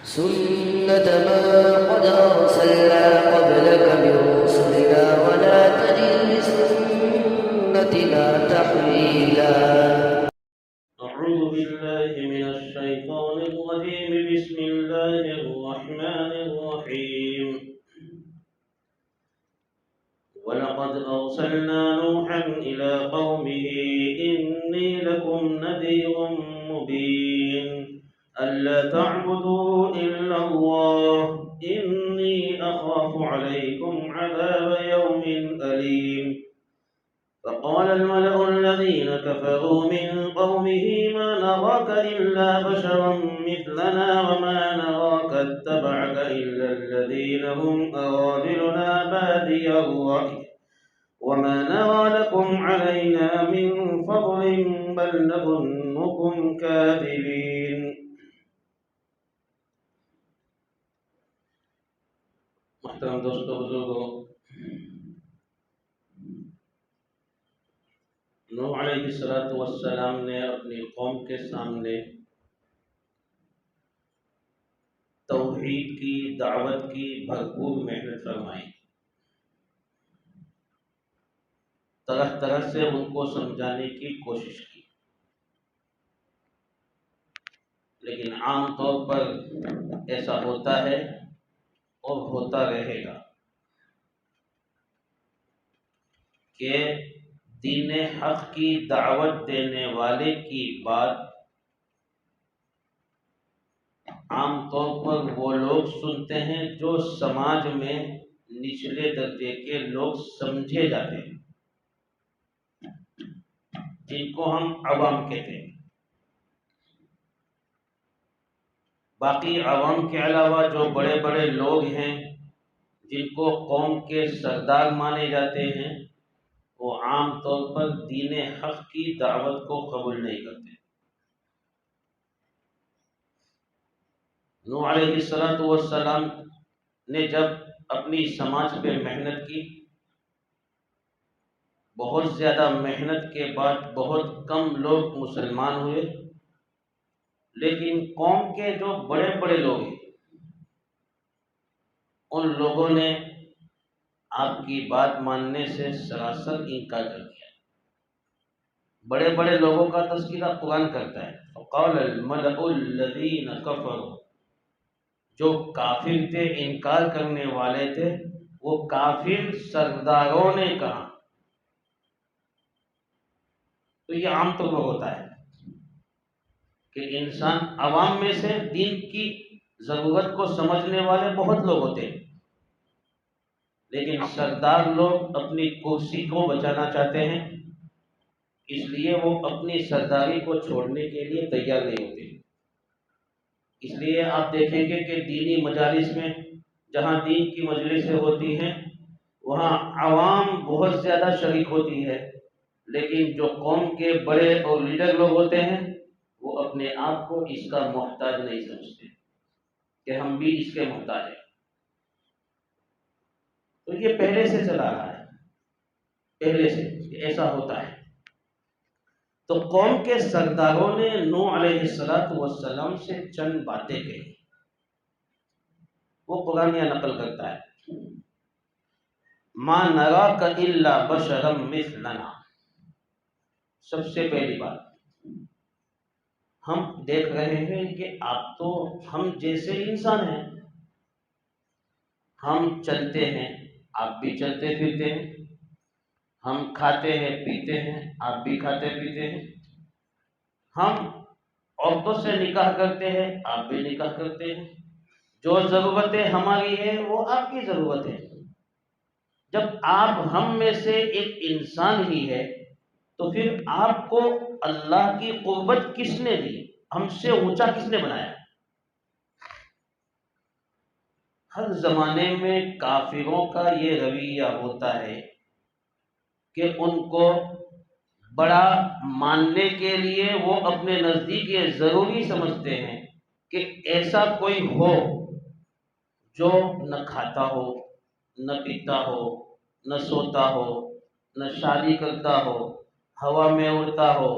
سنة من قد أرسلنا قبلك من رسلنا ولا تجد لسنتنا تحويلا. أعوذ بالله من الشيطان الرجيم. بسم الله الرحمن الرحيم. ولقد أرسلنا نوحا إلى قومه إني لكم نذير مبين ألا تعبدوا إلا الله إني أخاف عليكم عذاب يوم أليم. فقال الملأ الذين كفروا من قومه ما نراك إلا بشرا مثلنا وما نراك اتبعك إلا الذين هم أراذلنا بادي الرأي وما نرى لكم علينا من فضل بل نظنكم كاذبين. محترم دوستو بزرگوں، نوح علیہ السلام نے اپنی قوم کے سامنے توحید کی دعوت کی بھرپور محنت فرمائی، طرح طرح سے ان کو سمجھانے کی کوشش کی، لیکن عام طور پر ایسا ہوتا ہے اور ہوتا رہے گا کہ دین حق کی دعوت دینے والے کی بات عام طور پر وہ لوگ سنتے ہیں جو سماج میں نچلے درجے کے لوگ سمجھے جاتے ہیں، جن کو ہم عوام کہتے ہیں۔ باقی عوام کے علاوہ جو بڑے بڑے لوگ ہیں جن کو قوم کے سردار مانے جاتے ہیں، وہ عام طور پر دین حق کی دعوت کو قبول نہیں کرتے۔ نوح علیہ السلام نے جب اپنی سماج پہ محنت کی، بہت زیادہ محنت کے بعد بہت کم لوگ مسلمان ہوئے، لیکن قوم کے جو بڑے بڑے لوگ ہیں ان لوگوں نے آپ کی بات ماننے سے سراسر انکار کر دیا۔ بڑے بڑے لوگوں کا تذکرہ قرآن کرتا ہے، فقال الملأ الذین کفروا، جو کافر تھے، انکار کرنے والے تھے، وہ کافر سرداروں نے کہا۔ تو یہ عام طور پر ہوتا ہے کہ انسان عوام میں سے دین کی ضرورت کو سمجھنے والے بہت لوگ ہوتے ہیں، لیکن سردار لوگ اپنی کرسی کو بچانا چاہتے ہیں، اس لیے وہ اپنی سرداری کو چھوڑنے کے لیے تیار نہیں ہوتے۔ اس لیے آپ دیکھیں گے کہ دینی مجالس میں جہاں دین کی مجلسیں ہوتی ہیں وہاں عوام بہت زیادہ شریک ہوتی ہے، لیکن جو قوم کے بڑے اور لیڈر لوگ ہوتے ہیں وہ اپنے آپ کو اس کا محتاج نہیں سمجھتے کہ ہم بھی اس کے محتاج ہیں۔ تو یہ پہلے سے چلا رہا ہے، پہلے سے ایسا ہوتا ہے۔ تو قوم کے سرداروں نے نوح علیہ السلام سے چند باتیں کہی، وہ قرآن یہ نقل کرتا ہے، ما نراک الا بشرا مثلنا۔ سب سے پہلی بات، ہم دیکھ رہے ہیں کہ آپ تو ہم جیسے انسان ہیں، ہم چلتے ہیں، آپ بھی چلتے پھرتے ہیں، ہم کھاتے ہیں پیتے ہیں، آپ بھی کھاتے پیتے ہیں، ہم عورتوں سے نکاح کرتے ہیں، آپ بھی نکاح کرتے ہیں، جو ضرورتیں ہماری ہیں وہ آپ کی ضرورت ہے۔ جب آپ ہم میں سے ایک انسان ہی ہے تو پھر آپ کو اللہ کی قربت کس نے دی؟ ہم سے اونچا کس نے بنایا؟ ہر زمانے میں کافروں کا یہ رویہ ہوتا ہے کہ ان کو بڑا ماننے کے لیے وہ اپنے نزدیک یہ ضروری سمجھتے ہیں کہ ایسا کوئی ہو جو نہ کھاتا ہو، نہ پیتا ہو، نہ سوتا ہو، نہ شادی کرتا ہو، ہوا میں اڑتا ہو،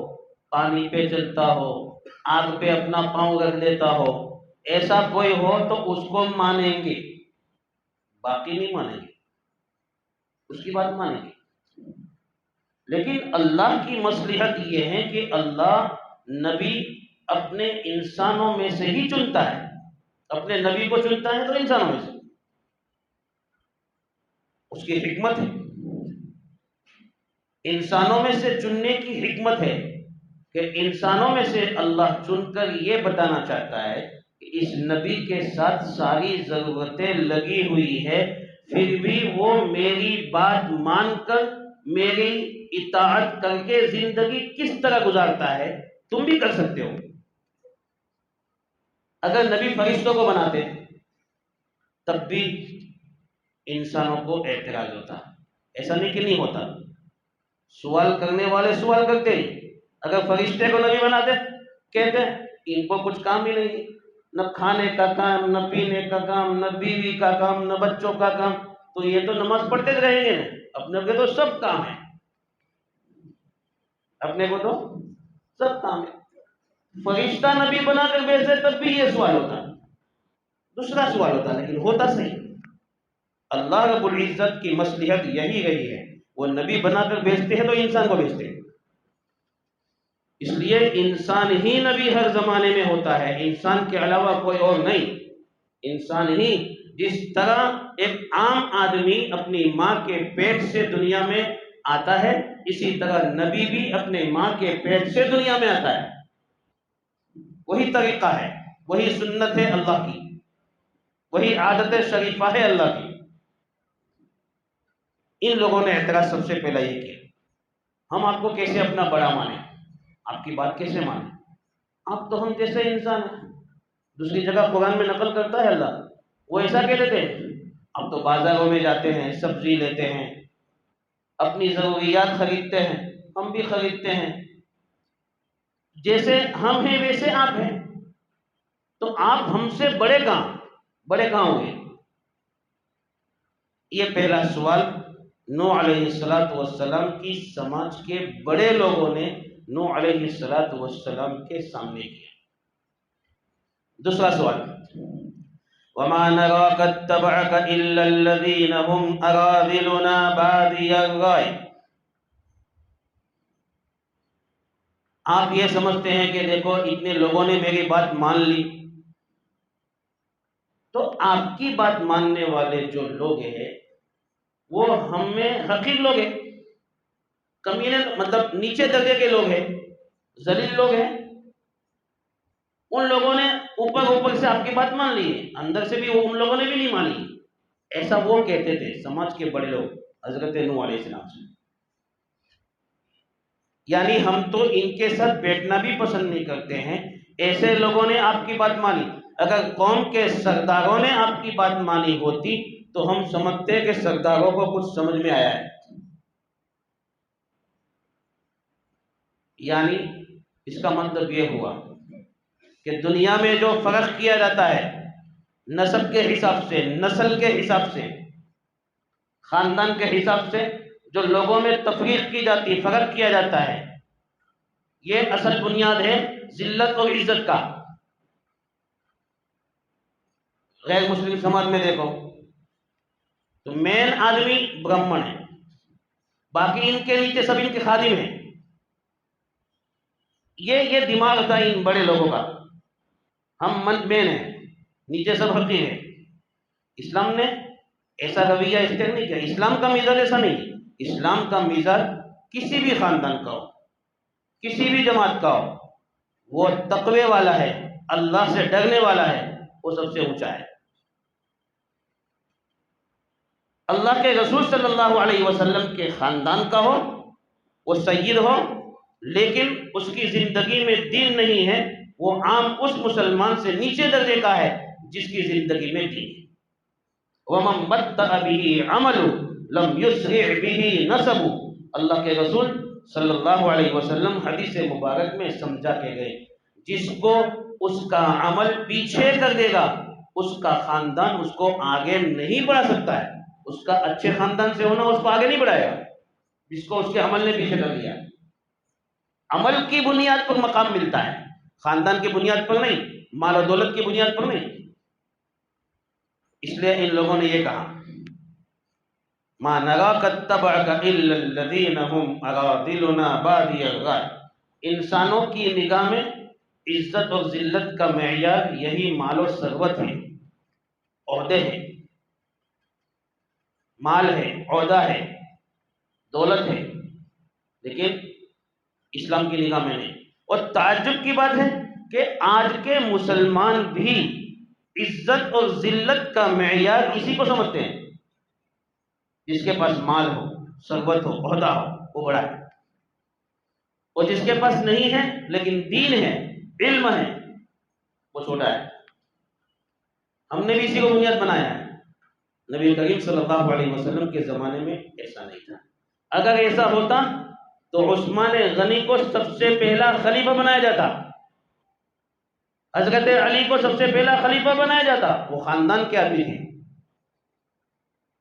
پانی پہ چلتا ہو، آگ پہ اپنا پاؤں رکھ دیتا ہو، ایسا کوئی ہو تو اس کو مانیں گے، باقی نہیں مانیں گے، اس کی بات مانیں گے۔ لیکن اللہ کی مصلحت یہ ہے کہ اللہ نبی اپنے انسانوں میں سے ہی چنتا ہے، اپنے نبی کو چنتا ہے تو انسانوں میں سے، اس کی حکمت ہے، انسانوں میں سے چننے کی حکمت ہے کہ انسانوں میں سے اللہ چن کر یہ بتانا چاہتا ہے کہ اس نبی کے ساتھ ساری ضرورتیں لگی ہوئی ہے، پھر بھی وہ میری بات مان کر میری اطاعت کر کے زندگی کس طرح گزارتا ہے تم بھی کر سکتے ہو۔ اگر نبی فرشتوں کو بناتے تب بھی انسانوں کو اعتراض ہوتا، ایسا نہیں کہ نہیں ہوتا، سوال کرنے والے سوال کرتے ہی۔ اگر فرشتے کو نبی بناتے کہتے ان کو کچھ کام ہی نہیں، نہ کھانے کا کام، نہ پینے کا کام، نہ بیوی کا کام، نہ بچوں کا کام، تو یہ تو نماز پڑھتے رہیں گے نا، اپنے کو تو سب کام ہے، اپنے کو تو سب کام ہے۔ فرشتہ نبی بنا کر بھیجتے تب بھی یہ سوال ہوتا، دوسرا سوال ہوتا، لیکن ہوتا صحیح۔ اللہ رب العزت کی مصلحت یہی رہی ہے، وہ نبی بنا کر بھیجتے ہیں تو انسان کو بھیجتے ہیں، اس لیے انسان ہی نبی ہر زمانے میں ہوتا ہے، انسان کے علاوہ کوئی اور نہیں۔ انسان ہی، جس طرح ایک عام آدمی اپنی ماں کے پیٹ سے دنیا میں آتا ہے، اسی طرح نبی بھی اپنے ماں کے پیٹ سے دنیا میں آتا ہے، وہی طریقہ ہے، وہی سنت ہے اللہ کی، وہی عادت شریفہ ہے اللہ کی۔ ان لوگوں نے اعتراض سب سے پہلا یہ کیا، ہم آپ کو کیسے اپنا بڑا مانیں، آپ کی بات کیسے مانیں، آپ تو ہم جیسے انسان ہیں۔ دوسری جگہ قرآن میں نقل کرتا ہے اللہ، وہ ایسا کہہ دیتے ہیں اب تو بازاروں میں جاتے ہیں، سبزی لیتے ہیں، اپنی ضروریات خریدتے ہیں، ہم بھی خریدتے ہیں، جیسے ہم ہیں ویسے آپ ہیں، تو آپ ہم سے بڑے کہاں ہوئے؟ یہ پہلا سوال نوح علیہ السلام کی سماج کے بڑے لوگوں نے نوح علیہ السلام کے سامنے کیا۔ دوسرا سوال، وَمَا نَرَاكَ اتَّبَعَكَ إِلَّا الَّذِينَ هُمْ أَرَاذِلُنَا بَادِيَ الرَّأْيِ، آپ یہ سمجھتے ہیں کہ دیکھو اتنے لوگوں نے میری بات مان لی، تو آپ کی بات ماننے والے جو لوگ ہیں وہ ہم میں حقیر لوگ ہیں، کمینے، مطلب نیچے درجے کے لوگ ہیں، ذلیل لوگ ہیں، ان لوگوں نے اوپر سے آپ کی بات مان لی ہے، اندر سے بھی ان لوگوں نے بھی نہیں مانی۔ ایسا وہ کہتے تھے سماج کے بڑے لوگ حضرت نوح علیہ السلام سے، یعنی ہم تو ان کے ساتھ بیٹھنا بھی پسند نہیں کرتے ہیں، ایسے لوگوں نے آپ کی بات مانی۔ اگر قوم کے سرداروں نے آپ کی بات مانی ہوتی تو ہم سمجھتے کہ سرداروں کو کچھ سمجھ میں آیا ہے، یعنی اس کا مطلب یہ ہوا کہ دنیا میں جو فرق کیا جاتا ہے نسب کے حساب سے، نسل کے حساب سے، خاندان کے حساب سے، جو لوگوں میں تفریق کی جاتی، فرق کیا جاتا ہے، یہ اصل بنیاد ہے ذلت اور عزت کا۔ غیر مسلم سماج میں دیکھو تو مین آدمی برہمن ہے، باقی ان کے نیچے سب ان کے خادم ہیں، یہ دماغ تھا ان بڑے لوگوں کا، ہم مین ہیں، نیچے سب حقیر ہیں۔ اسلام نے ایسا رویہ اختیار نہیں کیا، اسلام کا مزاج ایسا نہیں، اسلام کا مزاج کسی بھی خاندان کا ہو، کسی بھی جماعت کا ہو، وہ تقوی والا ہے، اللہ سے ڈرنے والا ہے، وہ سب سے اونچا ہے۔ اللہ کے رسول صلی اللہ علیہ وسلم کے خاندان کا ہو، وہ سید ہو، لیکن اس کی زندگی میں دین نہیں ہے، وہ عام اس مسلمان سے نیچے درجے کا ہے جس کی زندگی میں دین ہے۔ وَمَن بَطَّأَ بِهِ عَمَلُ لَمْ يُسْرِعْ بِهِ نَسَبُ، اللہ کے رسول صلی اللہ علیہ وسلم حدیث مبارک میں سمجھا کے گئے جس کو اس کا عمل پیچھے کر دے گا اس کا خاندان اس کو آگے نہیں بڑھا سکتا ہے، اس کا اچھے خاندان سے ہونا اس کو آگے نہیں بڑھائے گا جس کو اس کے عمل نے پیچھے کر دیا۔ عمل کی بنیاد پر مقام ملتا ہے، خاندان کی بنیاد پر نہیں۔ مال و دولت کی بنیاد پر نہیں. اس لیے ان لوگوں نے یہ کہا ما نراک اتبعک الا الذین هم اراذلنا بادی الرأی. انسانوں کی نگاہ میں عزت اور ذلت کا معیار یہی مال و ثروت ہے، عہدے ہے، مال ہے، عہدہ ہے، دولت ہے، لیکن اسلام کی نگاہ میں نہیں. اور تعجب کی بات ہے کہ آج کے مسلمان بھی عزت اور ذلت کا معیار اسی کو سمجھتے ہیں. جس کے پاس مال ہو، ثروت ہو، عہدہ ہو، وہ بڑا ہے، اور جس کے پاس نہیں ہے لیکن دین ہے، علم ہے، وہ چھوٹا ہے. ہم نے بھی اسی کو بنیاد بنایا ہے. نبی کریم صلی اللہ علیہ وسلم کے زمانے میں ایسا نہیں تھا. اگر ایسا ہوتا تو عثمان غنی کو سب سے پہلا خلیفہ بنایا جاتا، حضرت علی کو سب سے پہلا خلیفہ بنایا جاتا. وہ خاندان کے آدمی تھے،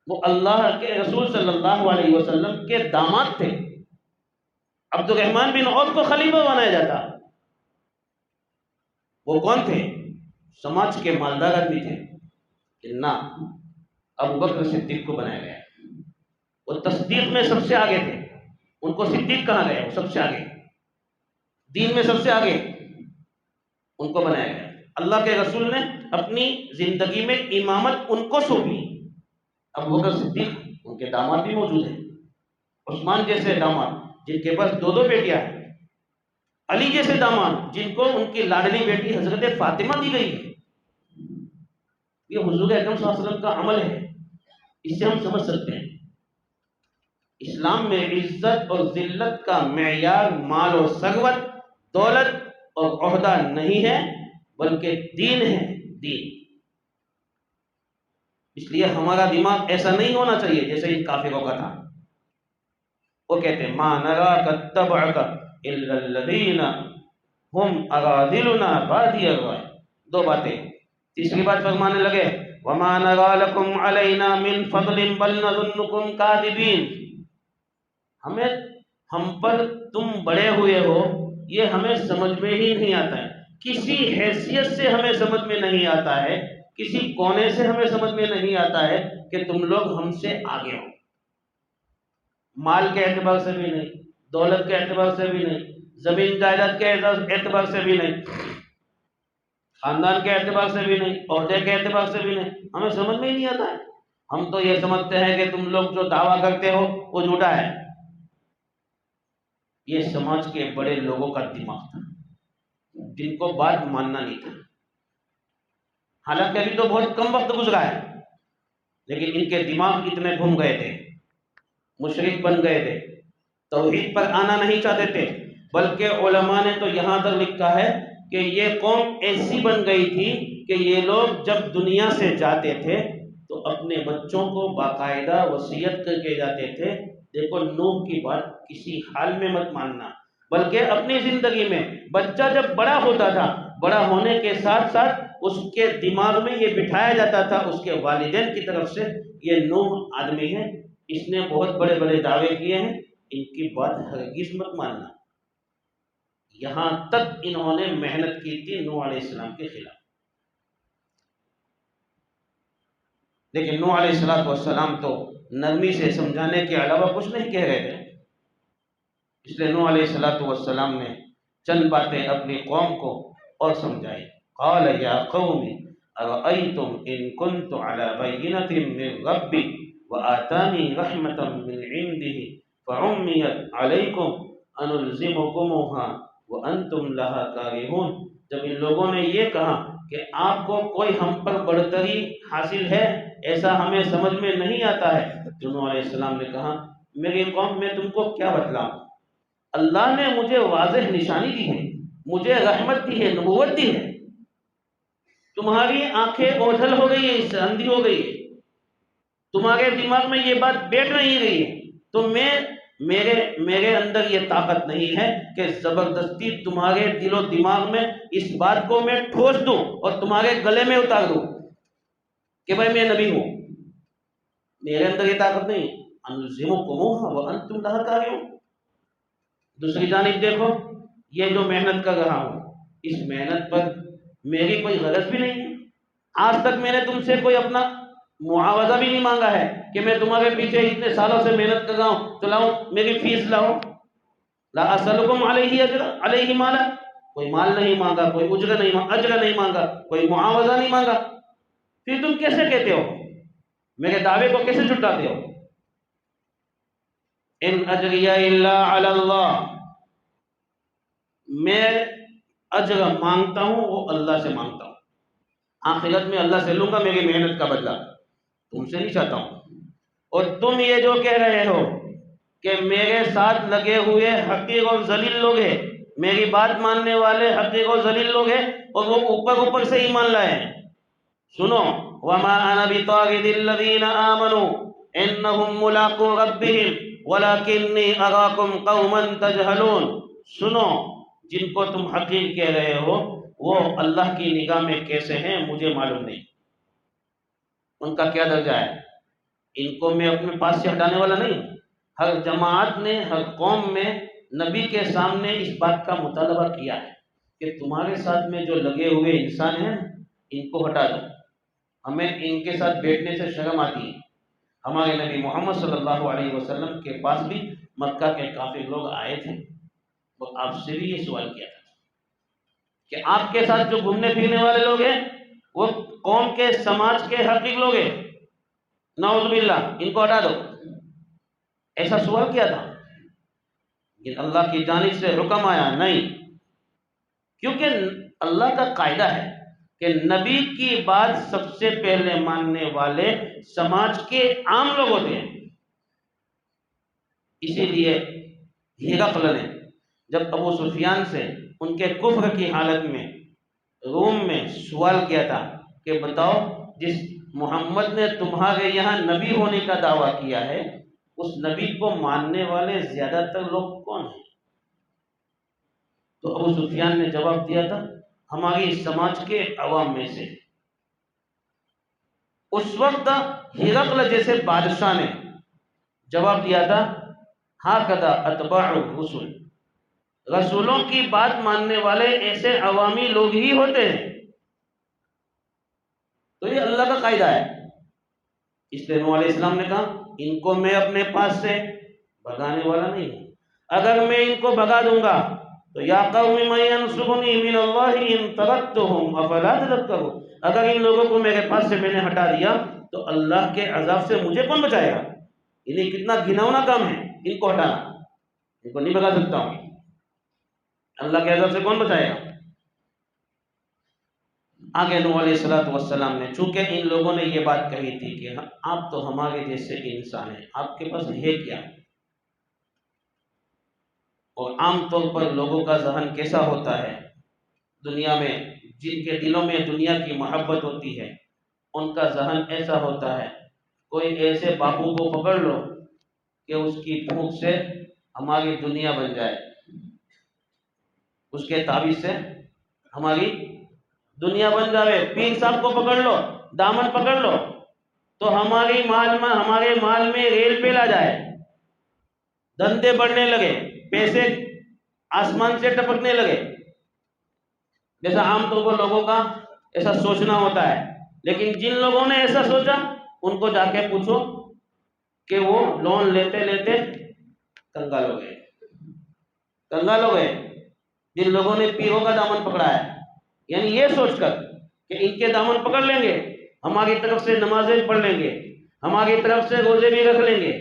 وہ اللہ کے رسول صلی اللہ علیہ وسلم کے داماد تھے. عبد الرحمن بن عوف کو خلیفہ بنایا جاتا. وہ کون تھے؟ سماج کے مالدار آدمی تھے. نہ، ابو بکر صدیق کو بنایا گیا. وہ تصدیق میں سب سے آگے تھے، ان کو صدیق کہا گیا. وہ سب سے آگے، دین میں سب سے آگے، ان کو بنایا گیا. اللہ کے رسول نے اپنی زندگی میں امامت ان کو سونپی. ابو بکر صدیق ان کے داماد بھی موجود ہیں، عثمان جیسے داماد جن کے پاس دو بیٹیاں ہیں، علی جیسے داماد جن کو ان کی لاڈلی بیٹی حضرت فاطمہ دی گئی ہے. یہ حضور اکرم صلی اللہ علیہ وسلم کا عمل ہے. اس سے ہم سمجھ سکتے ہیں اسلام میں عزت اور ذلت کا معیار مال و ثروت، دولت اور عہدہ نہیں ہے، بلکہ دین ہے، دین. اس لیے ہمارا دماغ ایسا نہیں ہونا چاہیے جیسے ان کافروں کا تھا. وہ کہتے ہیں ما نراک اتبعک الا الذین هم اراذلنا بادی الرأی. دو باتیں. تیسری بات فرمانے لگے وما نرى لكم علينا من فضل بل نظنكم كاذبین. ہم پر تم بڑے ہوئے ہو یہ ہمیں سمجھ میں ہی نہیں آتا ہے. کسی حیثیت سے ہمیں سمجھ میں نہیں آتا ہے، کسی کونے سے ہمیں سمجھ میں نہیں آتا ہے کہ تم لوگ ہم سے آگے ہو. مال کے اعتبار سے بھی نہیں، دولت کے اعتبار سے بھی نہیں، زمین جائیداد کے اعتبار سے بھی نہیں، خاندان کے اعتبار سے بھی نہیں، عہدے کے اعتبار سے بھی نہیں. ہمیں سمجھ میں ہی نہیں آتا ہے. ہم تو یہ سمجھتے ہیں کہ تم لوگ جو دعویٰ کرتے ہو وہ جھوٹا ہے. یہ سماج کے بڑے لوگوں کا دماغ تھا جن کو بات ماننا نہیں تھا. حالانکہ ابھی تو بہت کم وقت گزرا ہے، لیکن ان کے دماغ اتنے گھوم گئے تھے، مشرک بن گئے تھے، توحید پر آنا نہیں چاہتے تھے. بلکہ علماء نے تو یہاں تک لکھا ہے کہ یہ قوم ایسی بن گئی تھی کہ یہ لوگ جب دنیا سے جاتے تھے تو اپنے بچوں کو باقاعدہ وصیت کر کے جاتے تھے. دیکھو نوح کی بات کسی حال میں مت ماننا، بلکہ اپنی زندگی میں بچہ جب بڑا ہوتا تھا، بڑا ہونے کے ساتھ ساتھ اس کے دماغ میں یہ بٹھایا جاتا تھا اس کے والدین کی طرف سے یہ نوح آدمی ہے، اس نے بہت بڑے بڑے دعوے کیے ہیں، ان کی بات ہرگز مت ماننا. یہاں تک انہوں نے محنت کی تھی نوح علیہ السلام کے خلاف. لیکن نوح علیہ السلام تو نرمی سے سمجھانے کے علاوہ کچھ نہیں کہہ رہے تھے. اس لیے نوح علیہ السلام نے چند باتیں اپنی قوم کو اور سمجھائی. قال یا قوم ارأيتم ان كنت على بينة من ربي وآتاني رحمة من عنده فعميت عليكم أنلزمكموها وأنتم لها كارهون. جب ان لوگوں نے یہ کہا کہ آپ کو کوئی ہم پر برتری حاصل ہے، ایسا ہمیں سمجھ میں نہیں آتا ہے، تو نوح علیہ السلام نے کہا میری قوم میں تم کو کیا بتلاؤں، اللہ نے مجھے واضح نشانی دی ہے، مجھے رحمت دی ہے، نبوت دی ہے، تمہاری آنکھیں اوجھل ہو گئی ہے، اس سے اندھی ہو گئی ہے، تمہارے دماغ میں یہ بات بیٹھ نہیں رہی ہے، تو میرے اندر یہ طاقت نہیں ہے کہ زبردستی تمہارے دل و دماغ میں اس بات کو میں ٹھوس دوں اور تمہارے گلے میں اتار دوں کہ بھائی میں نبی ہوں. میرے اندر یہ طاقت نہیں. انلزمکموہا وانتم لہا کارہون. دوسری جانب دیکھو یہ جو محنت کر رہا ہوں، اس محنت پر میری کوئی غرض بھی نہیں ہے، آج تک میں نے تم سے کوئی اپنا معاوضہ بھی نہیں مانگا ہے کہ میں تمہارے پیچھے اتنے سالوں سے محنت کر رہا ہوں، چلاؤ میری فیس لاؤ، لا اسلکم علیہ اجر علیہ مالا، کوئی مال نہیں مانگا، کوئی اجر نہیں مانگا، کوئی معاوضہ نہیں مانگا، پھر تم کیسے کہتے ہو، میرے دعوے کو کیسے جھٹلاتے ہو؟ ان اجریہ الا علی اللہ، میں اجر مانگتا ہوں وہ اللہ سے مانگتا ہوں، آخرت میں اللہ سے لوں گا میری محنت کا بدلہ، تم سے نہیں چاہتا ہوں۔ اور تم یہ جو کہہ رہے ہو کہ میرے ساتھ لگے ہوئے حقیر اور ذلیل لوگ ہیں، میری بات ماننے والے حقیر اور ذلیل لوگ ہیں، اور وہ اوپر سے ایمان لائے ہیں، سنو، وما انا بطارد الذین آمنوا انہم ملاقو ربہم ولکنی اراکم قوما تجہلون، سنو، جن کو تم حقیر کہہ رہے ہو وہ اللہ کی نگاہ میں کیسے ہیں مجھے معلوم نہیں، ان کا کیا درجہ ہے، ان کو میں اپنے پاس سے ہٹانے والا نہیں ہوں۔ ہر جماعت نے، ہر قوم میں نبی کے سامنے اس بات کا مطالبہ کیا ہے کہ تمہارے ساتھ میں جو لگے ہوئے انسان ہیں ان کو ہٹا دو، ہمیں ان کے ساتھ بیٹھنے سے شرم آتی ہے۔ ہمارے نبی محمد صلی اللہ علیہ وسلم کے پاس بھی مکہ کے کافر لوگ آئے تھے، وہ آپ سے بھی یہ سوال کیا تھا کہ آپ کے ساتھ جو گھومنے پھرنے والے لوگ ہیں وہ قوم کے، سماج کے حقیق لوگ ہیں، نعوذ باللہ، ان کو ہٹا دو، ایسا سوال کیا تھا، لیکن اللہ کی جانب سے حکم آیا نہیں، کیونکہ اللہ کا قاعدہ ہے کہ نبی کی بات سب سے پہلے ماننے والے سماج کے عام لوگ ہوتے ہیں۔ اسی لیے ہرقل نے جب ابو سفیان سے ان کے کفر کی حالت میں روم میں سوال کیا تھا کہ بتاؤ جس محمد نے تمہارے یہاں نبی ہونے کا دعویٰ کیا ہے اس نبی کو ماننے والے زیادہ تر لوگ کون ہیں، تو ابو سفیان نے جواب دیا تھا ہماری سماج کے عوام میں سے۔ اس وقت ہرقل جیسے بادشاہ نے جواب دیا تھا ہاکذا اتباع الرسل، رسولوں کی بات ماننے والے ایسے عوامی لوگ ہی ہوتے ہیں، تو یہ اللہ کا قاعدہ ہے۔ اس لیے نوح علیہ السلام نے کہا ان کو میں اپنے پاس سے بھگانے والا نہیں ہوں، اگر میں ان کو بھگا دوں گا تو یا قوم من ینصرنی من اللہ ان ترکتہم افلا تذکرون، اگر ان لوگوں کو میرے پاس سے میں نے ہٹا دیا تو اللہ کے عذاب سے مجھے کون بچائے گا، انہیں کتنا گھناؤنا کام ہے ان کو ہٹانا، ان کو نہیں بھگا سکتا ہوں، اللہ کے عذاب سے کون بچائے گا۔ آگے نوح علیہ السلام نے، چونکہ ان لوگوں نے یہ بات کہی تھی کہ آپ تو ہمارے جیسے انسان ہیں، آپ کے پاس ہے کیا، اور عام طور پر لوگوں کا ذہن کیسا ہوتا ہے دنیا میں، جن کے دلوں میں دنیا کی محبت ہوتی ہے ان کا ذہن ایسا ہوتا ہے، کوئی ایسے بابو کو پکڑ لو کہ اس کی پھونک سے ہماری دنیا بن جائے، اس کے تعویذ سے ہماری دنیا بن جائے، پیر صاحب کو پکڑ لو، دامن پکڑ لو تو ہمارے مال میں ریل پیل آ جائے، دھندے بڑھنے لگے، پیسے آسمان سے ٹپکنے لگے، جیسا عام طور پر لوگوں کا ایسا سوچنا ہوتا ہے۔ لیکن جن لوگوں نے ایسا سوچا ان کو جا کے پوچھو کہ وہ لون لیتے لیتے کنگال ہو گئے، جن لوگوں نے پیروں کا دامن پکڑا ہے، یعنی یہ سوچ کر کہ ان کے دامن پکڑ لیں گے، ہماری طرف سے نمازیں پڑھ لیں گے، ہماری طرف سے روزے بھی رکھ لیں گے،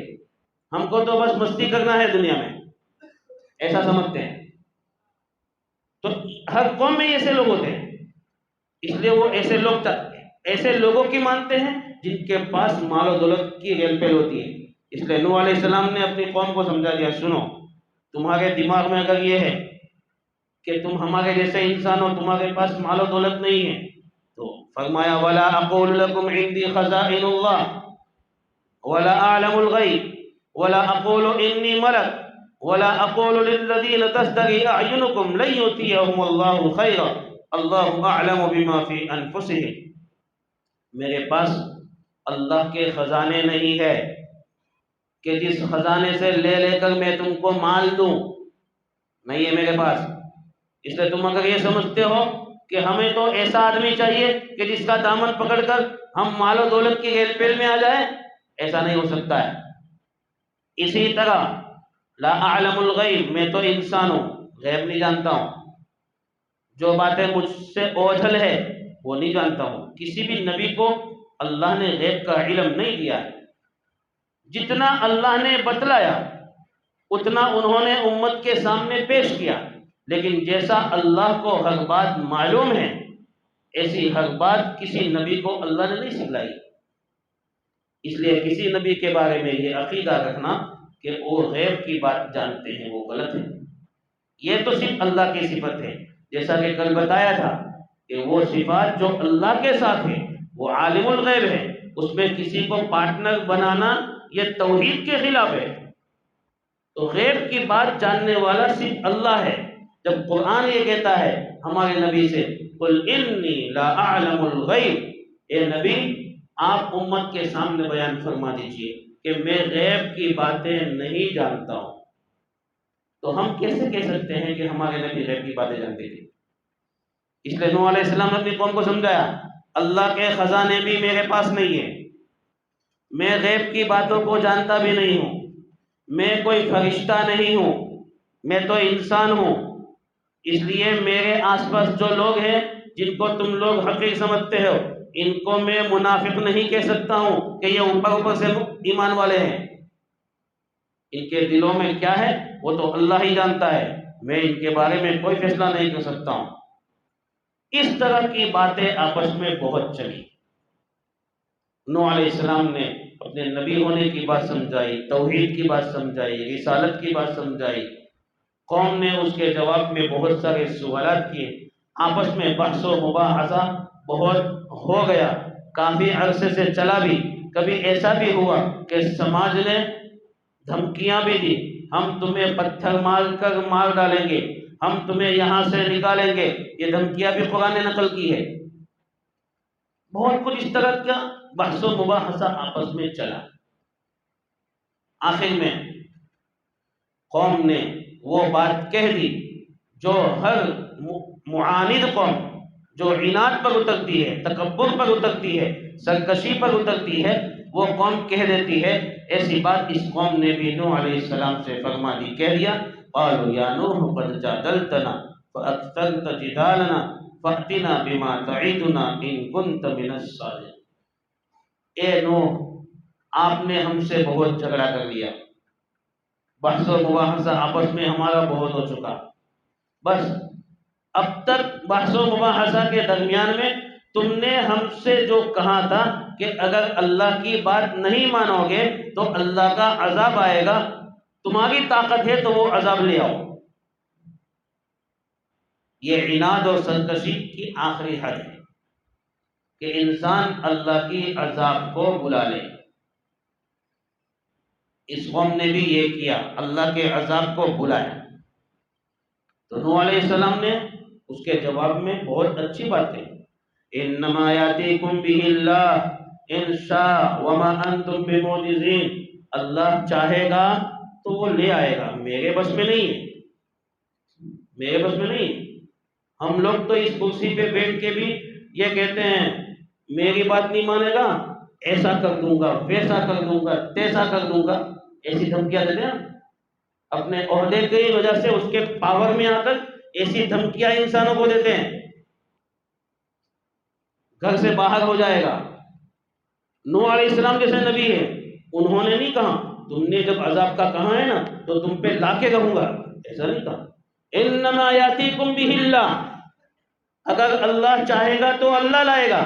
ہم کو تو بس مستی کرنا ہے دنیا میں، ایسا سمجھتے ہیں۔ تو ہر قوم میں ایسے لوگ ہوتے ہیں، اس لیے وہ ایسے لوگوں کی مانتے ہیں جن کے پاس مال و دولت کی ریل پیل ہوتی ہے۔ اس لیے نوح علیہ السلام نے اپنی قوم کو سمجھا دیا، سنو، تمہارے دماغ میں اگر یہ ہے کہ تم ہمارے جیسے انسان ہو، تمہارے پاس مال و دولت نہیں ہے، تو فرمایا وَلَا أَقُولُ لَكُمْ عِنْدِي خَزَائِنُ اللَّهِ وَلَا أَعْلَمُ الْغَيْبَ وَلَا أَقُولُ إِنِّي مَلَكٌ وَلَا أَقُولُ لِلَّذِينَ تَزْدَرِي أَعْيُنُكُمْ لَن يُؤْتِيَهُمُ اللَّهُ خَيْرًا اللَّهُ أَعْلَمُ بِمَا فِي أَنفُسِهِمْ، میرے پاس اللہ کے خزانے نہیں ہے کہ جس خزانے سے لے کر میں تم کو مال دوں، نہیں ہے میرے پاس۔ اس لیے تم اگر یہ سمجھتے ہو کہ ہمیں تو ایسا آدمی چاہیے کہ جس کا دامن پکڑ کر ہم مال و دولت کی گھیل پیل میں آ جائیں، ایسا نہیں ہو سکتا ہے۔ اسی طرح لا اعلم الغیب، میں تو انسان ہوں، غیب نہیں جانتا ہوں، جو باتیں مجھ سے اوجھل ہے وہ نہیں جانتا ہوں۔ کسی بھی نبی کو اللہ نے غیب کا علم نہیں دیا ہے، جتنا اللہ نے بتلایا اتنا انہوں نے امت کے سامنے پیش کیا، لیکن جیسا اللہ کو ہر بات معلوم ہے ایسی ہر بات کسی نبی کو اللہ نے نہیں سکھلائی۔ اس لیے کسی نبی کے بارے میں یہ عقیدہ رکھنا کہ وہ غیب کی بات جانتے ہیں وہ غلط ہے۔ یہ تو صرف اللہ کی صفت ہے، جیسا کہ کل بتایا تھا کہ وہ صفات جو اللہ کے ساتھ ہے وہ عالم الغیب ہے، اس میں کسی کو پارٹنر بنانا یہ توحید کے خلاف ہے۔ تو غیب کی بات جاننے والا صرف اللہ ہے۔ جب قرآن یہ کہتا ہے ہمارے نبی سے قل انی لا اعلم الغیب، اے نبی آپ امت کے سامنے بیان فرما دیجئے کہ میں غیب کی باتیں نہیں جانتا ہوں، تو ہم کیسے کہہ سکتے ہیں کہ ہمارے نبی غیب کی باتیں جانتے تھے؟ اس لیے نوح علیہ السلام نے اپنی قوم کو سمجھایا اللہ کے خزانے بھی میرے پاس نہیں ہیں، میں غیب کی باتوں کو جانتا بھی نہیں ہوں، میں کوئی فرشتہ نہیں ہوں، میں تو انسان ہوں، اس لیے میرے آس پاس جو لوگ ہیں جن کو تم لوگ حقیق سمجھتے ہو ان کو میں منافق نہیں کہہ سکتا ہوں کہ یہ اوپر سے ایمان والے ہیں، ان کے دلوں میں کیا ہے وہ تو اللہ ہی جانتا ہے، میں ان کے بارے میں کوئی فیصلہ نہیں کر سکتا ہوں۔ اس طرح کی باتیں آپس میں بہت چلی۔ نوح علیہ السلام نے اپنے نبی ہونے کی بات سمجھائی، توحید کی بات سمجھائی، رسالت کی بات سمجھائی، قوم نے اس کے جواب میں بہت سارے سوالات کیے، آپس میں بحث و مباحثہ بہت ہو گیا، کافی عرصے سے چلا بھی۔ کبھی ایسا بھی ہوا کہ سماج نے دھمکیاں بھی دی، ہم تمہیں پتھر مار کر مار ڈالیں گے، ہم تمہیں یہاں سے نکالیں گے، یہ دھمکیاں بھی قرآن نے نقل کی ہے۔ بہت کچھ اس طرح کا بحث و مباحثہ آپس میں چلا۔ آخر میں قوم نے وہ بات کہہ دی جو ہر معاند قوم جو عناد پر اترتی ہے، تکبر پر اترتی ہے، سرکشی پر اترتی ہے، وہ قوم کہہ دیتی ہے۔ ایسی بات اس قوم نے بھی نوح علیہ السلام سے فرما دی، کہہ دیا قالوا یا نوح قد جادلتنا فاکثرت جدالنا فأتنا بما تعیدنا ان کنت من الصادقین۔ اے نوح آپ نے ہم سے بہت جھگڑا کر لیا، بحث و مباحثہ آپس میں ہمارا بہت ہو چکا، بس اب تک بحث و مباحثہ کے درمیان میں تم نے ہم سے جو کہا تھا کہ اگر اللہ کی بات نہیں مانو گے تو اللہ کا عذاب آئے گا، تمہاری طاقت ہے تو وہ عذاب لے آؤ۔ یہ عناد اور سرکشی کی آخری حد ہے کہ انسان اللہ کی عذاب کو بلا لے۔ اس قوم نے بھی یہ کیا، اللہ کے عذاب کو بلایا۔ تو نوح علیہ السلام نے اس کے جواب میں بہت اچھی بات کہی، انما یاتیکم بہ اللہ ان شاء وما انتم بمعجزین، اللہ چاہے گا تو وہ لے آئے گا، میرے بس میں نہیں ہے، میرے بس میں نہیں ہے۔ ہم لوگ تو اس کرسی پہ بیٹھ کے بھی یہ کہتے ہیں میری بات نہیں مانے گا ایسا کر دوں گا، ویسا کر دوں گا، تیسا کر دوں گا، ایسی دھمکیاں دیتے ہیں اپنے عہدے کی وجہ سے، اس کے پاور میں آ کر ایسی دھمکیاں انسانوں کو دیتے ہیں، گھر سے باہر ہو جائے گا۔ نوح علیہ السلام جیسے نبی ہے، انہوں نے نہیں کہا تم نے جب عذاب کا کہا ہے نا تو تم پہ لا کے رہوں گا، ایسا نہیں کہا، انما یاتیکم بہ اللہ، اگر اللہ چاہے گا تو اللہ لائے گا،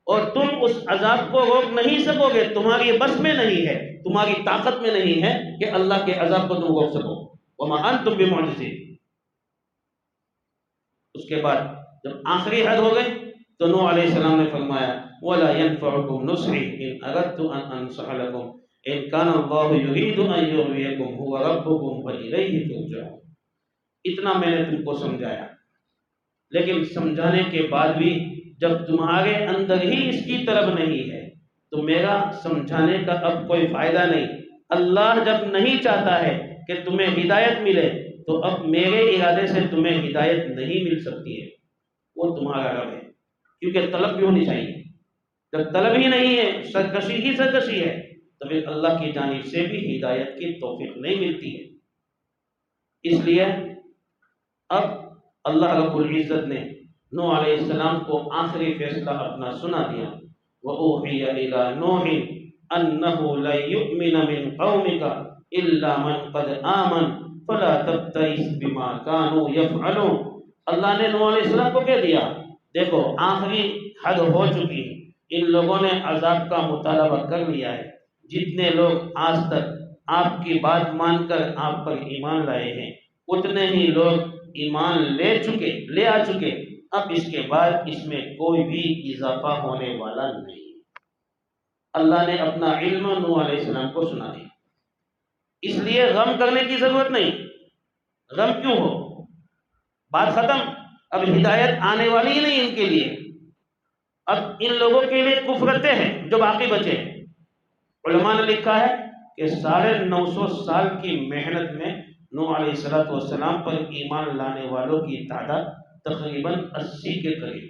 اور تم اس عذاب کو روک نہیں سکو گے، تمہاری بس میں نہیں ہے، تمہاری طاقت میں نہیں ہے کہ اللہ کے عذاب کو تم روک سکو، وما انتم بمعجزین۔ اس کے بعد جب آخری حد ہو گئی تو نوح علیہ السلام نے فرمایا وَلَا يَنفَعُكُمْ نُصْحِي إِنْ أَرَدْتُ أَنْ أَنْصَحَ لَكُمْ إِنْ كَانَ اللَّهُ يُرِيدُ أَنْ يُغْوِيَكُمْ هُوَ رَبُّكُمْ وَإِلَيْهِ تُرْجَعُونَ۔ اتنا میں نے تم کو سمجھایا، لیکن سمجھانے کے بعد بھی جب تمہارے اندر ہی اس کی طلب نہیں ہے تو میرا سمجھانے کا اب کوئی فائدہ نہیں۔ اللہ جب نہیں چاہتا ہے کہ تمہیں ہدایت ملے تو اب میرے ارادے سے تمہیں ہدایت نہیں مل سکتی ہے۔ وہ تمہارا رب ہے، کیونکہ طلب بھی ہونی چاہیے۔ جب طلب ہی نہیں ہے، سرکشی ہی سرکشی ہے، تو پھر اللہ کی جانب سے بھی ہدایت کی توفیق نہیں ملتی ہے۔ اس لیے اب اللہ رب العزت نے نوح علیہ السلام کو آخری فیصلہ اپنا سنا دیا، وَأُوحِيَ إِلَىٰ نُوحٍ أَنَّهُ لَن يُؤْمِنَ مِن قَوْمِكَ إِلَّا مَن قَدْ آمَنَ فَلَا تَبْتَئِسْ بِمَا كَانُوا يَفْعَلُونَ۔ اللہ نے نوح علیہ السلام کو کہہ دیا، دیکھو آخری حد ہو چکی ہے، ان لوگوں نے عذاب کا مطالبہ کر لیا ہے۔ جتنے لوگ آج تک آپ کی بات مان کر آپ پر ایمان لائے ہیں، اتنے ہی لوگ ایمان لے آ چکے، اب اس کے بعد اس میں کوئی بھی اضافہ ہونے والا نہیں۔ اللہ نے اپنا علم نوح علیہ السلام کو سنا دیا، اس لیے غم کرنے کی ضرورت نہیں۔ غم کیوں ہو؟ بات ختم، اب ہدایت آنے والی ہی نہیں ان کے لیے۔ اب ان لوگوں کے لیے کفرتے ہیں جو باقی بچے ہیں۔ علماء نے لکھا ہے کہ 950 سال کی محنت میں نوح علیہ السلام پر ایمان لانے والوں کی تعداد تقریباً 80 کے قریب۔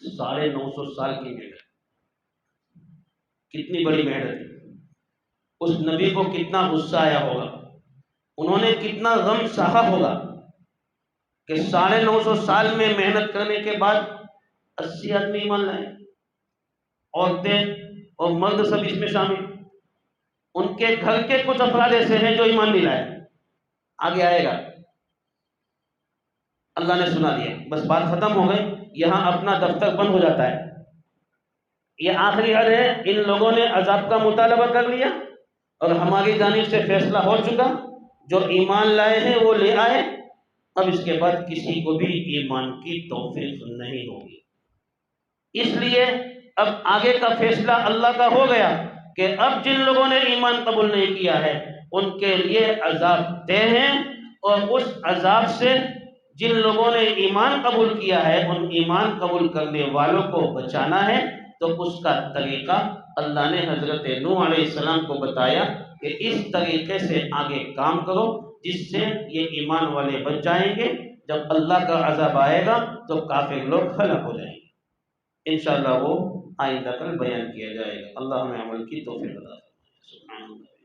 950 سال کی محنت، کتنی بڑی محنت ہے۔ اس نبی کو کتنا غصہ آیا ہوگا، انہوں نے کتنا غم سہا ہوگا کہ 950 سال میں محنت کرنے کے بعد 80 آدمی ایمان لائے، عورتیں اور مرد سب اس میں شامل۔ ان کے گھر کے کچھ افراد ایسے ہیں جو ایمان نہیں لائے، آگے آئے گا۔ اللہ نے سنا دیا، بس بات ختم ہو گئی، یہاں اپنا دفتر بند ہو جاتا ہے۔ یہ آخری حد ہے، ان لوگوں نے عذاب کا مطالبہ کر لیا اور ہماری جانب سے فیصلہ ہو چکا، جو ایمان لائے ہیں وہ لے آئے، اب اس کے بعد کسی کو بھی ایمان کی توفیق نہیں ہوگی۔ اس لیے اب آگے کا فیصلہ اللہ کا ہو گیا کہ اب جن لوگوں نے ایمان قبول نہیں کیا ہے ان کے لیے عذاب طے ہیں، اور اس عذاب سے جن لوگوں نے ایمان قبول کیا ہے ان ایمان قبول کرنے والوں کو بچانا ہے۔ تو اس کا طریقہ اللہ نے حضرت نوح علیہ السلام کو بتایا کہ اس طریقے سے آگے کام کرو جس سے یہ ایمان والے بچ جائیں گے، جب اللہ کا عذاب آئے گا تو کافر لوگ ہلاک ہو جائیں گے۔ انشاءاللہ وہ آئندہ کل بیان کیا جائے گا۔ اللہ ہمیں عمل کی توفیق عطا فرمائے۔ سبحان اللہ۔